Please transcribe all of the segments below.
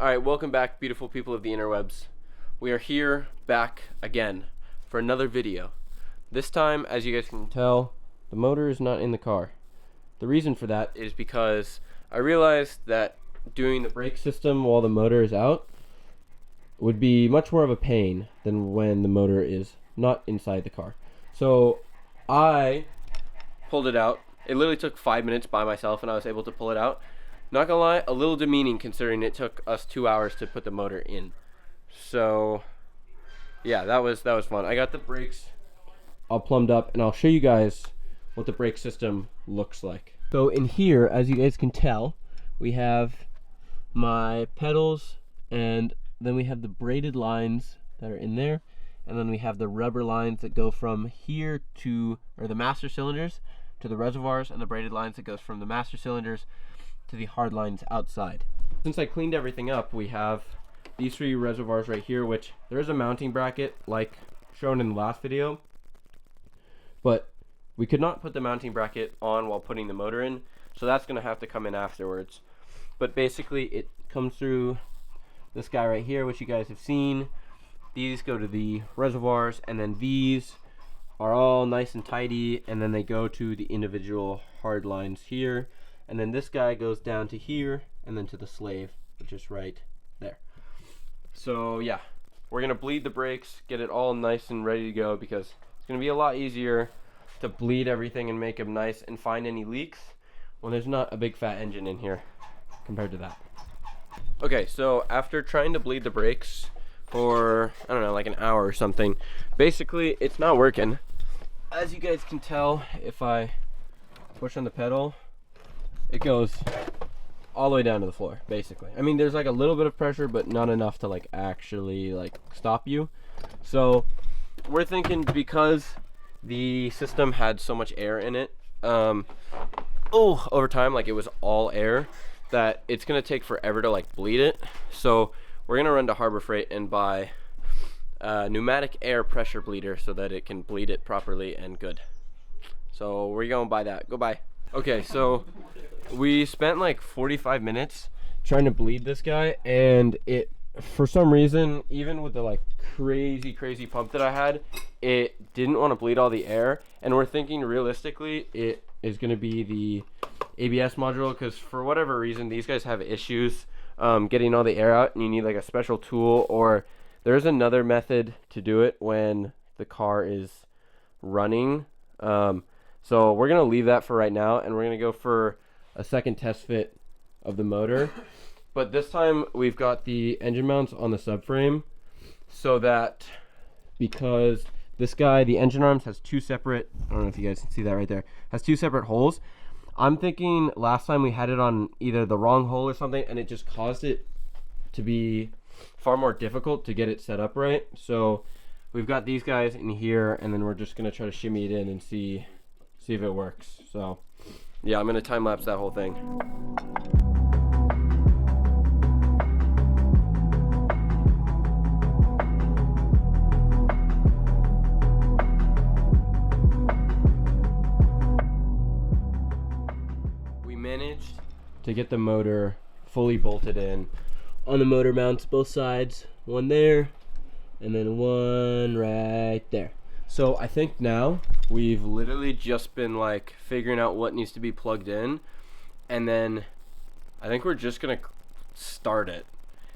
Alright, welcome back, beautiful people of the interwebs. We are here back again for another video. This time, as you guys can tell, the motor is not in the car. The reason for that is because I realized that doing the brake system while the motor is out would be much more of a pain than when the motor is not inside the car. So I pulled it out. It literally took 5 minutes by myself and I was able to pull it out. Not gonna lie, a little demeaning considering it took us 2 hours to put the motor in. So yeah, that was fun. I got the brakes all plumbed up and I'll show you guys what the brake system looks like. So in here, as you guys can tell, we have my pedals, and then we have the braided lines that are in there, and then we have the rubber lines that go from here to, or the master cylinders to the reservoirs, and the braided lines that goes from the master cylinders to the hard lines outside. Since I cleaned everything up, we have these 3 reservoirs right here, which there is a mounting bracket like shown in the last video, but we could not put the mounting bracket on while putting the motor in, so that's going to have to come in afterwards. But basically it comes through this guy right here, which you guys have seen. These go to the reservoirs, and then these are all nice and tidy, and then they go to the individual hard lines here. And then this guy goes down to here and then to the slave, which is right there. So yeah, we're gonna bleed the brakes, get it all nice and ready to go, because it's gonna be a lot easier to bleed everything and make them nice and find any leaks when there's not a big fat engine in here compared to that. Okay, so after trying to bleed the brakes for, I don't know, like an hour or something, basically it's not working. As you guys can tell, if I push on the pedal, it goes all the way down to the floor, basically. I mean, there's like a little bit of pressure, but not enough to like actually like stop you. So we're thinking, because the system had so much air in it, over time, like it was all air, that it's gonna take forever to like bleed it. So we're gonna run to Harbor Freight and buy a pneumatic air pressure bleeder so that it can bleed it properly and good. So we're gonna buy that. Go buy. Okay, so we spent like 45 minutes trying to bleed this guy, and it, for some reason, even with the like crazy pump that I had, it didn't want to bleed all the air. And we're thinking realistically it is going to be the ABS module, because for whatever reason these guys have issues getting all the air out, and you need like a special tool, or there's another method to do it when the car is running. So we're gonna leave that for right now, and we're gonna go for a second test fit of the motor. But this time we've got the engine mounts on the subframe, so that, because this guy, the engine arms, has 2 separate, I don't know if you guys can see that right there, has 2 separate holes. I'm thinking last time we had it on either the wrong hole or something, and it just caused it to be far more difficult to get it set up right. So we've got these guys in here, and then we're just gonna try to shimmy it in and see if it works. So yeah, I'm gonna time lapse that whole thing. We managed to get the motor fully bolted in on the motor mounts, both sides, one there and then one right there. So I think now we've literally just been like figuring out what needs to be plugged in, and then I think we're just gonna start it,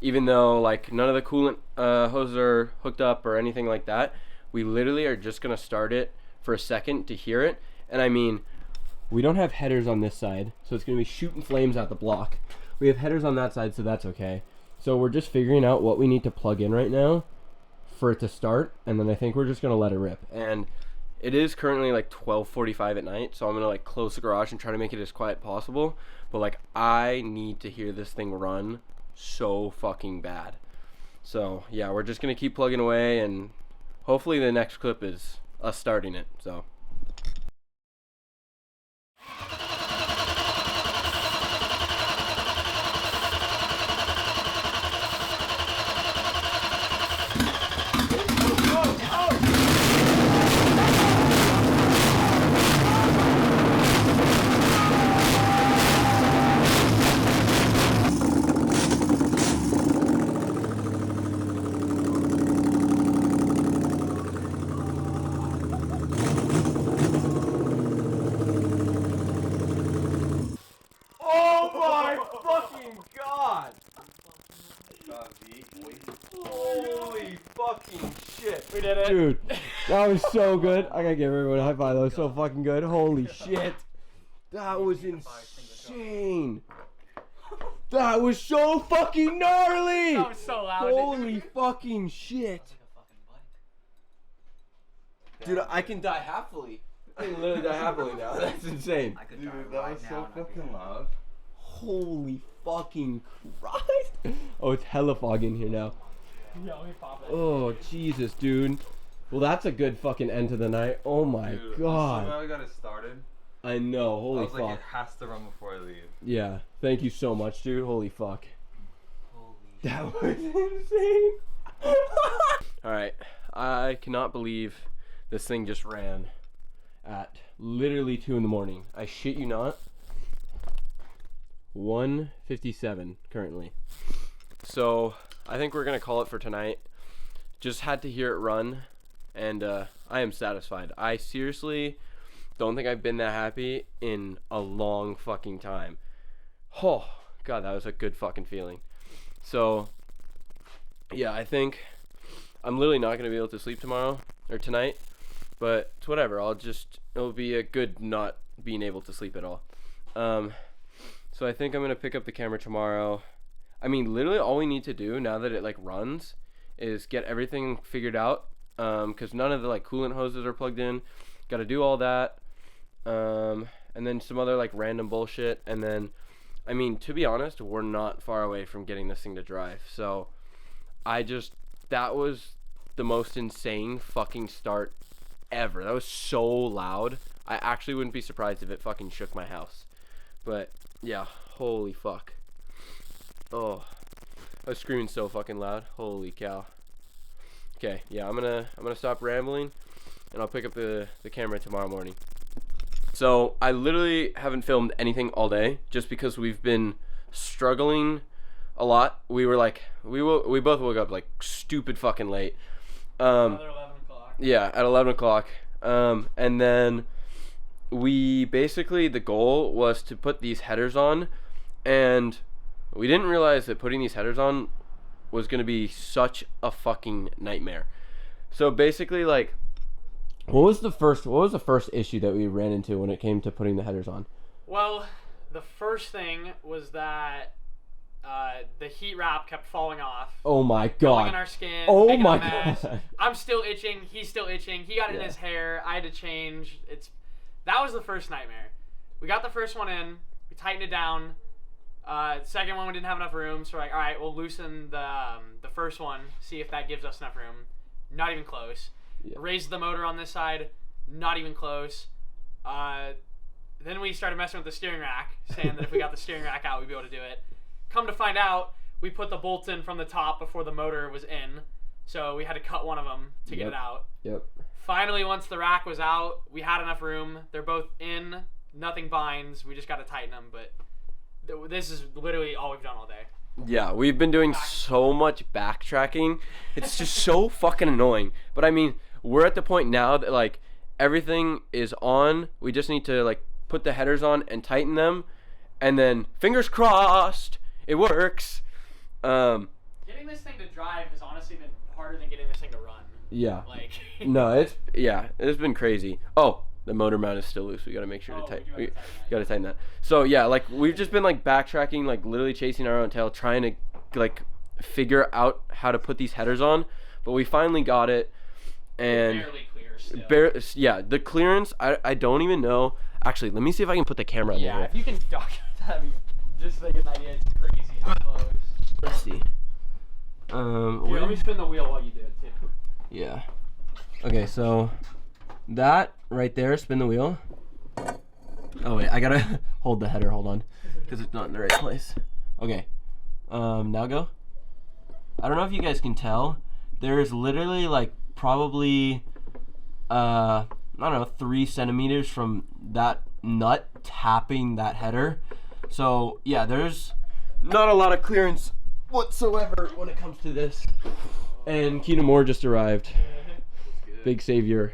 even though like none of the coolant hoses are hooked up or anything like that. We literally are just gonna start it for a second to hear it. And I mean, we don't have headers on this side, so it's gonna be shooting flames out the block. We have headers on that side, so that's okay. So we're just figuring out what we need to plug in right now for it to start, and then I think we're just gonna let it rip. And it is currently like 12:45 at night, so I'm gonna like close the garage and try to make it as quiet possible. But like, I need to hear this thing run so fucking bad. So yeah, we're just gonna keep plugging away, and hopefully the next clip is us starting it. So Holy fucking shit. We did it. Dude, that was so good. I gotta give everyone a high five. That was so fucking good. Holy shit. That was insane. That was so fucking gnarly. That was so loud. Holy fucking shit. Dude, I can die happily. I can literally die happily now. That's insane. Dude, that was so fucking loud. Holy fucking Christ. Oh, it's hella fog in here now. Yeah, let me pop it. Oh, Jesus, dude. Well, that's a good fucking end to the night. Oh my god. I'm so glad we got it started. I know, holy fuck. Like, it has to run before I leave. Yeah, thank you so much, dude. Holy fuck. That was insane. Alright, I cannot believe this thing just ran at literally 2 in the morning. I shit you not. 1:57 currently. So I think we're gonna call it for tonight. Just had to hear it run, and I am satisfied. I seriously don't think I've been that happy in a long fucking time. Oh god, that was a good fucking feeling. So yeah, I think I'm literally not gonna be able to sleep tomorrow or tonight, but it's whatever. It'll be a good not being able to sleep at all. So I think I'm gonna pick up the camera tomorrow. I mean, literally all we need to do now that it like runs is get everything figured out, because none of the like coolant hoses are plugged in. Got to do all that, and then some other like random bullshit. And then, I mean, to be honest, we're not far away from getting this thing to drive. So that was the most insane fucking start ever. That was so loud. I actually wouldn't be surprised if it fucking shook my house. But yeah, holy fuck. Oh, I was screaming so fucking loud. Holy cow. Okay, yeah, I'm gonna stop rambling, and I'll pick up the camera tomorrow morning. So I literally haven't filmed anything all day just because we've been struggling a lot. We were like, we both woke up like stupid fucking late. Another 11 o'clock. Yeah, at 11 o'clock. And then we basically, the goal was to put these headers on, and we didn't realize that putting these headers on was going to be such a fucking nightmare. So basically, like, what was the first issue that we ran into when it came to putting the headers on? Well, the first thing was that the heat wrap kept falling off. Oh my Going god. in our skin. Oh making my a mess. god. I'm still itching. He's still itching. He got it in his hair. I had to change. That was the first nightmare. We got the first one in. We tightened it down. Second one, we didn't have enough room, so we're like, all right, we'll loosen the first one, see if that gives us enough room. Not even close. Yeah. Raised the motor on this side, not even close. Then we started messing with the steering rack, saying that if we got the steering rack out, we'd be able to do it. Come to find out, we put the bolts in from the top before the motor was in, so we had to cut one of them to get it out. Yep. Finally, once the rack was out, we had enough room. They're both in, nothing binds. We just got to tighten them, but this is literally all we've done all day. Yeah, we've been doing so much backtracking. It's just so fucking annoying. But I mean, we're at the point now that like everything is on. We just need to like put the headers on and tighten them, and then fingers crossed it works. Getting this thing to drive has honestly been harder than getting this thing to run. Yeah. Like No, it's been crazy. Oh, the motor mount is still loose. We gotta make sure to tighten. We gotta tighten that. So yeah, like we've just been like backtracking, like literally chasing our own tail, trying to like figure out how to put these headers on. But we finally got it, and barely clear still. Yeah, the clearance. I don't even know. Actually, let me see if I can put the camera in Yeah, there. if you can document that, I mean, just to get an idea, it's crazy how close. Let's see. Here, let me spin the wheel while you do it too. Yeah. Okay, so that right there, spin the wheel. Oh wait, I gotta hold the header. Hold on, because it's not in the right place. Okay. Now go. I don't know if you guys can tell. There's literally like probably I don't know, 3 centimeters from that nut tapping that header. So yeah, there's not a lot of clearance whatsoever when it comes to this. And Keenan Moore just arrived. Big savior.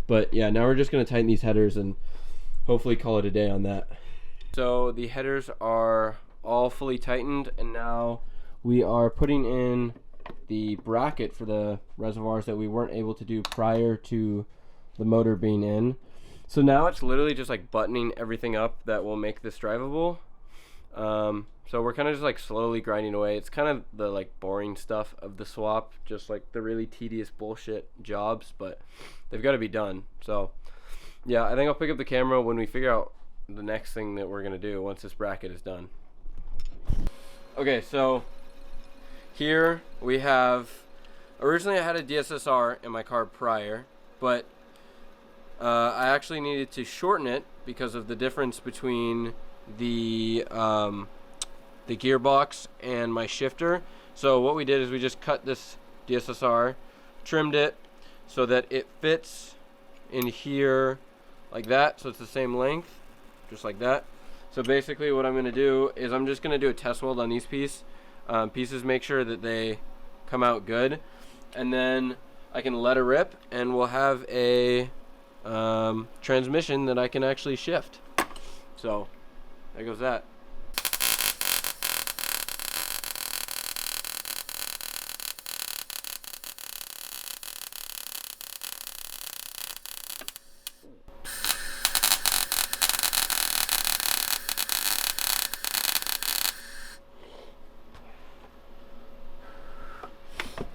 But yeah, now we're just gonna tighten these headers and hopefully call it a day on that. So the headers are all fully tightened, and now we are putting in the bracket for the reservoirs that we weren't able to do prior to the motor being in. So now it's literally just like buttoning everything up that will make this drivable. So we're kind of just like slowly grinding away. It's kind of the like boring stuff of the swap, just like the really tedious bullshit jobs, but they've got to be done. So yeah, I think I'll pick up the camera when we figure out the next thing that we're gonna do once this bracket is done. Okay, so here we have, originally I had a DSSR in my car prior, but I actually needed to shorten it because of the difference between the gearbox and my shifter. So what we did is we just cut this DSSR, trimmed it so that it fits in here like that, so it's the same length, just like that. So basically what I'm going to do is I'm just going to do a test weld on these pieces, make sure that they come out good, and then I can let it rip and we'll have a transmission that I can actually shift. So there goes that.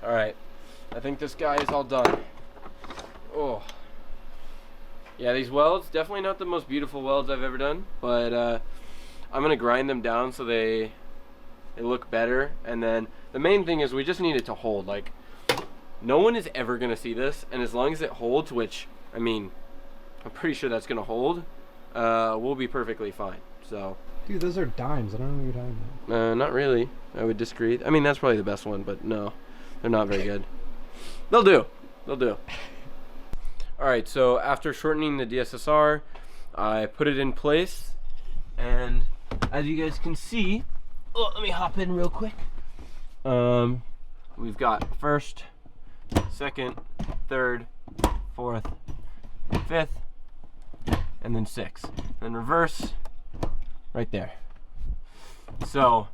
Alright, I think this guy is all done. Oh. Yeah, these welds, definitely not the most beautiful welds I've ever done, but I'm going to grind them down so they look better. And then the main thing is we just need it to hold. Like, no one is ever going to see this, and as long as it holds, which, I mean, I'm pretty sure that's going to hold, we'll be perfectly fine. So, dude, those are dimes. I don't know what you're talking about. not really. I would disagree. I mean, that's probably the best one, but no. They're not very good. They'll do. They'll do. Alright, so after shortening the DSSR, I put it in place. And as you guys can see, let me hop in real quick. We've got first, second, third, fourth, fifth, and then sixth. And reverse, right there. So,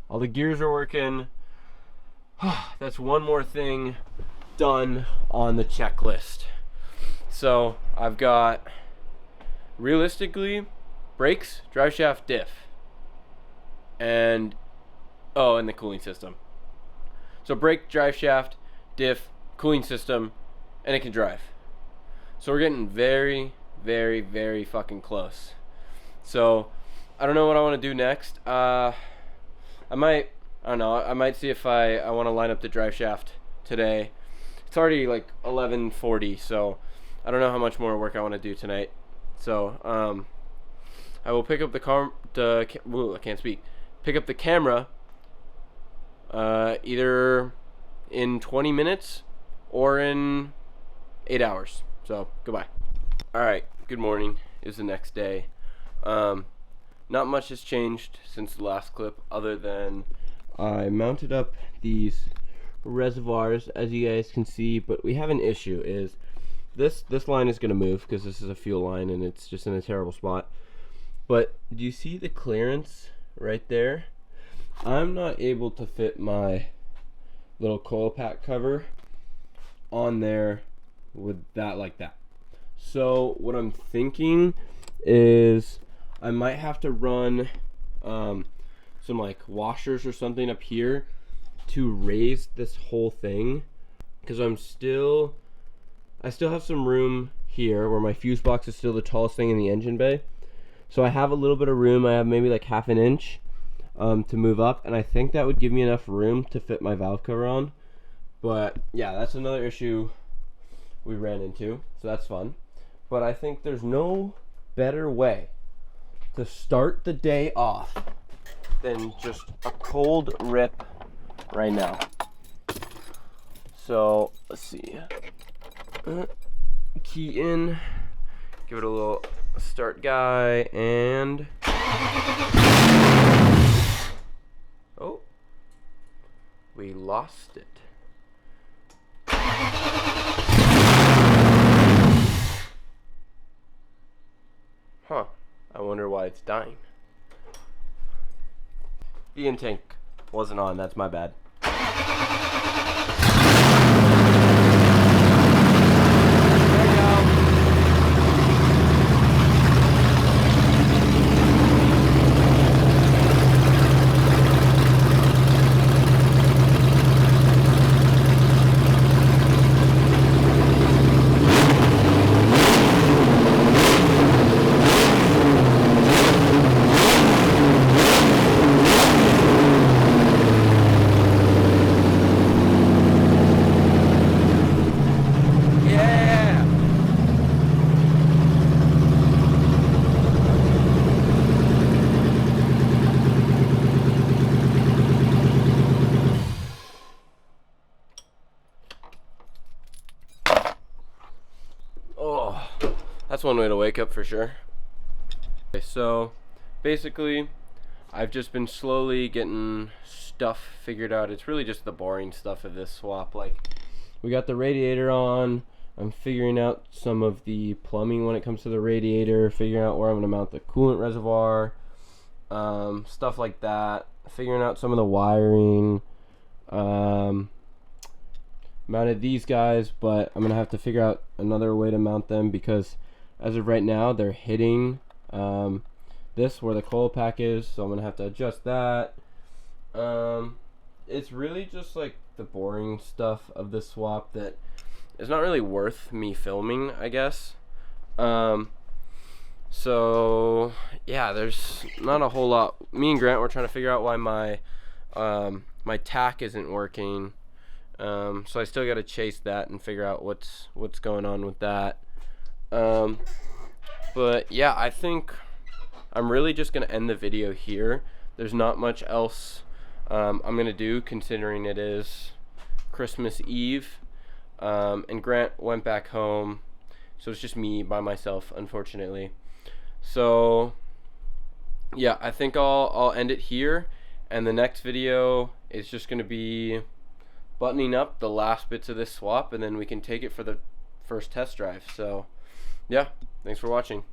all the gears are working. That's one more thing done on the checklist. So I've got, realistically, brakes, drive shaft, diff, and the cooling system. So brake, drive shaft, diff, cooling system, and it can drive. So we're getting very, very, very fucking close. So I don't know what I want to do next. I don't know, I might see if I want to line up the drive shaft today. It's already like 11:40, so I don't know how much more work I want to do tonight. So I will pick up pick up the camera either in 20 minutes or in 8 hours. So goodbye. Alright, good morning. It's the next day. Not much has changed since the last clip, other than I mounted up these reservoirs, as you guys can see, but we have an issue. Is this line is going to move because this is a fuel line and it's just in a terrible spot. But do you see the clearance right there? I'm not able to fit my little coil pack cover on there with that like that. So what I'm thinking is I might have to run some like washers or something up here to raise this whole thing, because I still have some room here where my fuse box is still the tallest thing in the engine bay. So I have a little bit of room. I have maybe like half an inch to move up, and I think that would give me enough room to fit my valve cover on. But yeah, that's another issue we ran into, so that's fun. But I think there's no better way to start the day off than just a cold rip right now. So let's see, key in, give it a little start guy, and oh, we lost it. Huh, I wonder why it's dying. The tank wasn't on. That's my bad. Oh, that's one way to wake up for sure. Okay, so basically I've just been slowly getting stuff figured out. It's really just the boring stuff of this swap. Like, we got the radiator on. I'm figuring out some of the plumbing when it comes to the radiator, figuring out where I'm gonna mount the coolant reservoir, stuff like that, figuring out some of the wiring. Mounted these guys, but I'm gonna have to figure out another way to mount them because as of right now they're hitting this where the coil pack is, so I'm gonna have to adjust that. It's really just like the boring stuff of the swap that is not really worth me filming, I guess. So yeah, there's not a whole lot. Me and Grant were trying to figure out why my my tack isn't working. So I still got to chase that and figure out what's going on with that. But yeah, I think I'm really just gonna end the video here. There's not much else I'm gonna do, considering it is Christmas Eve, and Grant went back home, so it's just me by myself, unfortunately. So yeah, I think I'll end it here, and the next video is just gonna be buttoning up the last bits of this swap, and then we can take it for the first test drive. So yeah, thanks for watching.